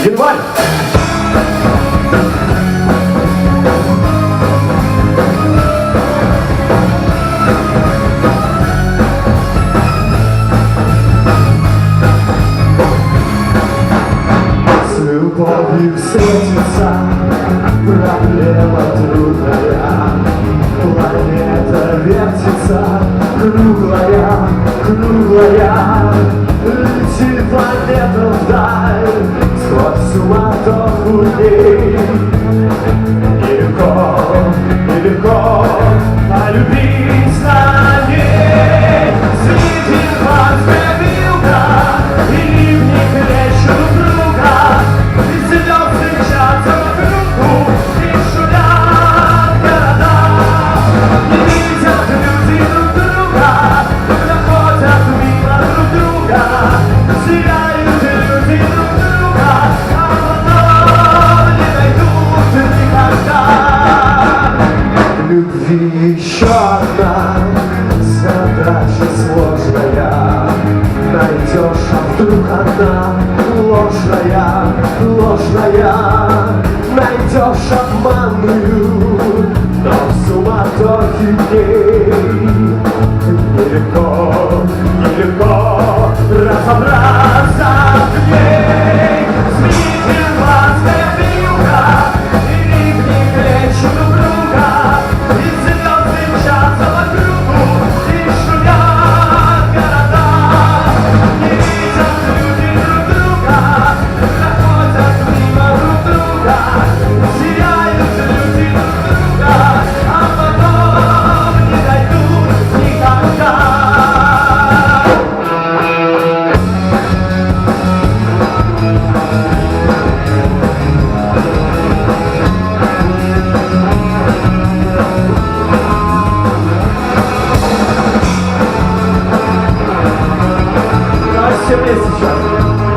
Январь! С любовью встретиться, проблема трудная. Планета вертится, круглая, круглая. Летит планета вдаль, сквозь суматоху дней. Нелегко полюбить на ней. Светит адская вилка, и в них речь друг друга. И звезды мчатся вокруг, и шумят города. Не видят люди друг друга, проходят мимо друг друга. Сияют люди друг друга, а потом не найдут никогда. Любви еще одна задача сложная. Найдешь, а вдруг она ложная, ложная. Найдешь обманную, но в суматохе дней нелегко, нелегко разобраться в ней. Светит адская вилка, и в них речь друг друга. И звезды мчатся вокруг, и шумят города. Не видят люди друг друга, проходят мимо друг друга. Сияют люди друг друга, а потом не дойдут никогда. Давай все вместе сейчас.